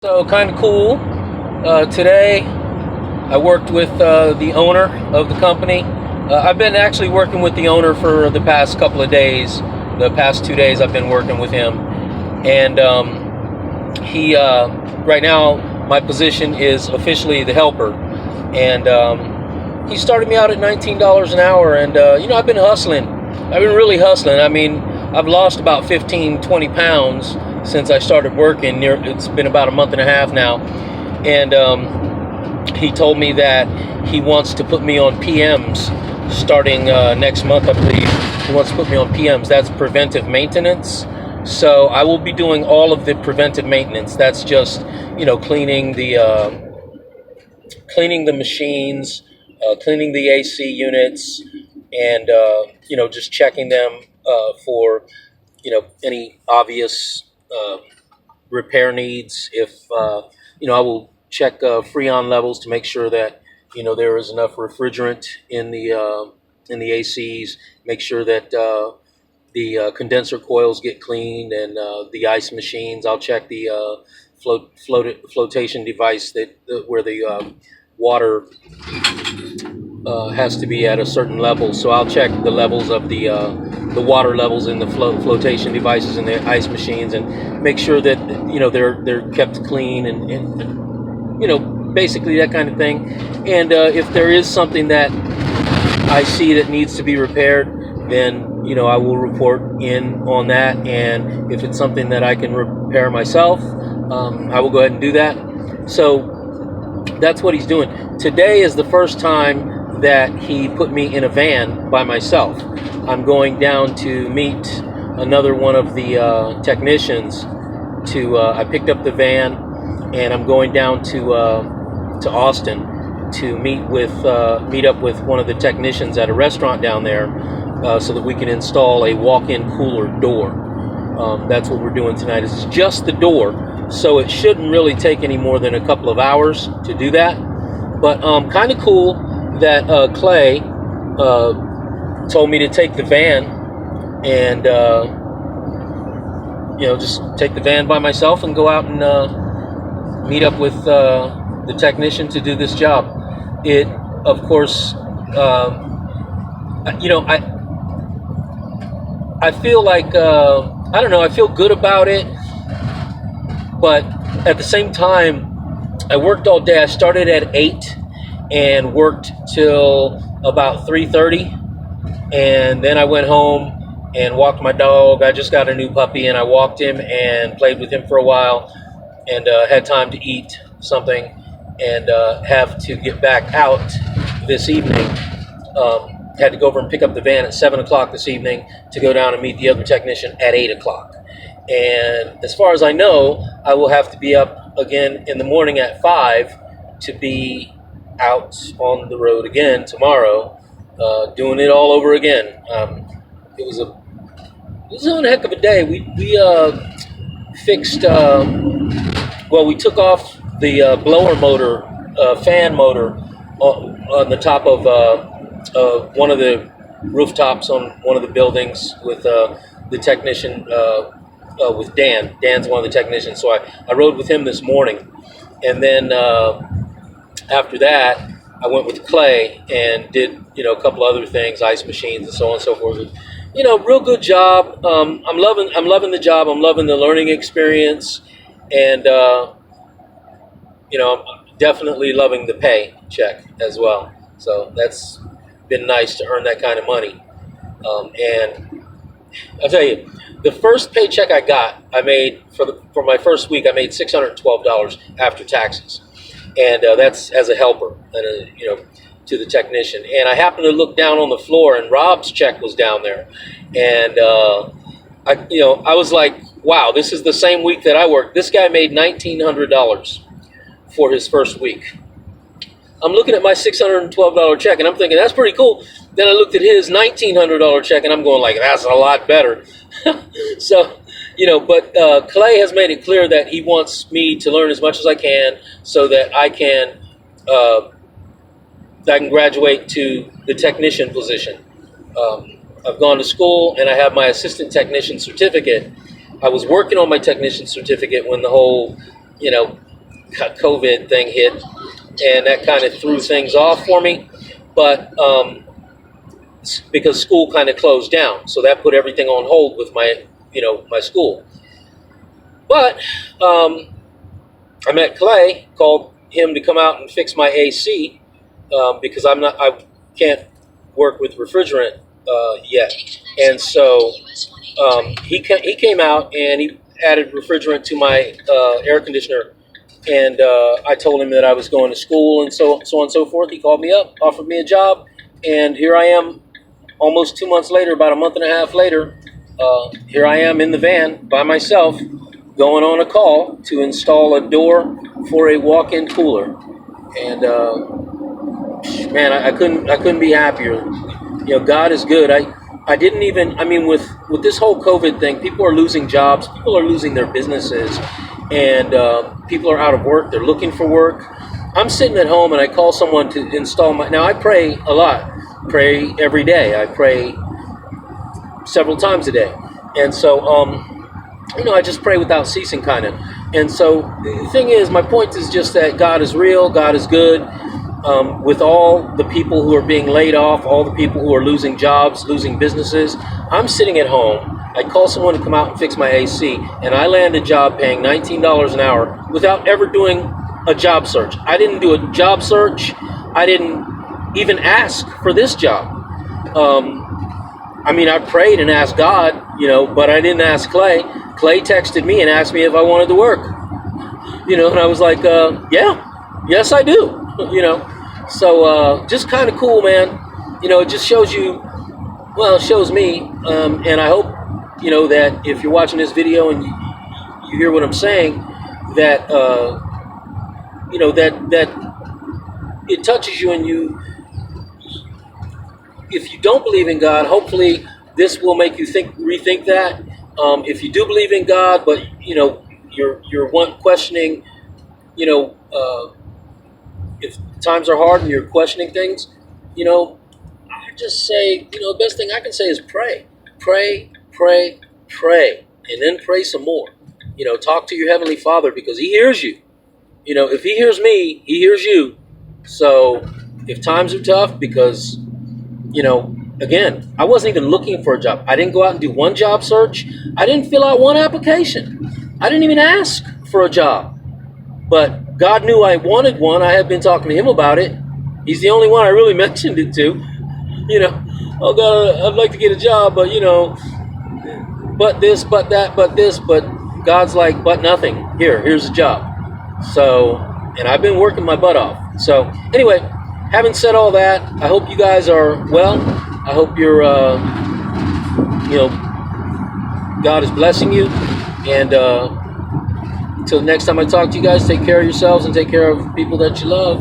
So kind of cool. Today, I worked with the owner of the company. I've been actually working with the owner for the past couple of days. The past 2 days, I've been working with him, and he right now my position is officially the helper, and he started me out at $19 an hour, and I've been hustling. I've been really hustling. I mean, I've lost about 15, 20 pounds since I started working. It's been about a month and a half now, and he told me that he wants to put me on PMs starting next month, I believe. He wants to put me on PMs. That's preventive maintenance. So I will be doing all of the preventive maintenance. That's just cleaning the machines, cleaning the AC units, and just checking them for any obvious repair needs. If I will check freon levels to make sure that there is enough refrigerant in the ACs. Make sure that the condenser coils get cleaned, and the ice machines. I'll check the flotation device where the water has to be at a certain level. So I'll check the levels of the water levels in the flotation devices and the ice machines, and make sure that they're kept clean, and basically that kind of thing. And if there is something that I see that needs to be repaired, then I will report in on that. And if it's something that I can repair myself, I will go ahead and do that. So that's what he's doing. Today is the first time that he put me in a van by myself. I'm going down to meet another one of the technicians. I picked up the van, and I'm going down to Austin to meet up with one of the technicians at a restaurant down there, so that we can install a walk-in cooler door. That's what we're doing tonight. It's just the door, so it shouldn't really take any more than a couple of hours to do that. But kind of cool that Clay told me to take the van and just take the van by myself and go out and meet up with the technician to do this job. It, of course, I feel like I don't know. I feel good about it, but at the same time, I worked all day. I started at 8 and worked till about 3:30, and then I went home and walked my dog. I just got a new puppy, and I walked him and played with him for a while, and had time to eat something, and have to get back out this evening. Had to go over and pick up the van at 7 o'clock this evening to go down and meet the other technician at 8 o'clock. And as far as I know, I will have to be up again in the morning at 5 to be out on the road again tomorrow, doing it all over again. It was a heck of a day. We fixed, we took off the blower motor, fan motor on the top of one of the rooftops on one of the buildings with the technician, with Dan. Dan's one of the technicians. So I rode with him this morning. And then after that, I went with Clay and did, a couple other things, ice machines and so on and so forth. Real good job. I'm loving the job. I'm loving the learning experience. And, I'm definitely loving the pay check as well. So that's been nice to earn that kind of money. And I'll tell you, the first paycheck I got, I made for my first week, I made $612 after taxes, and that's as a helper, and to the technician. And I happened to look down on the floor, and Rob's check was down there, and I was like, wow, this is the same week that I worked. This guy made $1,900 for his first week. I'm looking at my $612 check, and I'm thinking, that's pretty cool. Then I looked at his $1,900 check, and I'm going like, that's a lot better. So, but Clay has made it clear that he wants me to learn as much as I can so that I can graduate to the technician position. I've gone to school, and I have my assistant technician certificate. I was working on my technician certificate when the whole, COVID thing hit, and that kind of threw things off for me. But because school kind of closed down, so that put everything on hold with my school. But I met Clay, called him to come out and fix my AC because I can't work with refrigerant yet, and so he came out and he added refrigerant to my air conditioner. And I told him that I was going to school and so on and so forth. He called me up, offered me a job, and here I am almost 2 months later, about a month and a half later. Here I am in the van by myself, going on a call to install a door for a walk-in cooler. And man, I couldn't be happier. God is good. I didn't even, with this whole COVID thing, people are losing jobs, people are losing their businesses, and people are out of work, they're looking for work. I'm sitting at home and I call someone to install now I pray a lot, pray every day, I pray several times a day. And so, I just pray without ceasing kind of. And so the thing is, my point is just that God is real, God is good. With all the people who are being laid off, all the people who are losing jobs, losing businesses, I'm sitting at home. I call someone to come out and fix my AC, and I land a job paying $19 an hour without ever doing a job search. I didn't do a job search. I didn't even ask for this job. I prayed and asked God, but I didn't ask Clay. Clay texted me and asked me if I wanted to work. And I was like, yes, I do. So just kind of cool, man. It just shows you, it shows me, and I hope, that if you're watching this video and you hear what I'm saying, that, that it touches you, and if you don't believe in God, hopefully this will make you rethink that. If you do believe in God, but, you're questioning, if times are hard and you're questioning things, I just say, the best thing I can say is pray, and then pray some more. Talk to your Heavenly Father, because He hears you. If He hears me, He hears you. So if times are tough, because, again, I wasn't even looking for a job. I didn't go out and do one job search. I didn't fill out one application. I didn't even ask for a job. But God knew I wanted one. I had been talking to Him about it. He's the only one I really mentioned it to. Oh God, I'd like to get a job, but but this, but that, but this, but God's like, but nothing. Here's a job. So, and I've been working my butt off. So anyway, having said all that, I hope you guys are well. I hope you're, God is blessing you. And until next time I talk to you guys, take care of yourselves and take care of people that you love.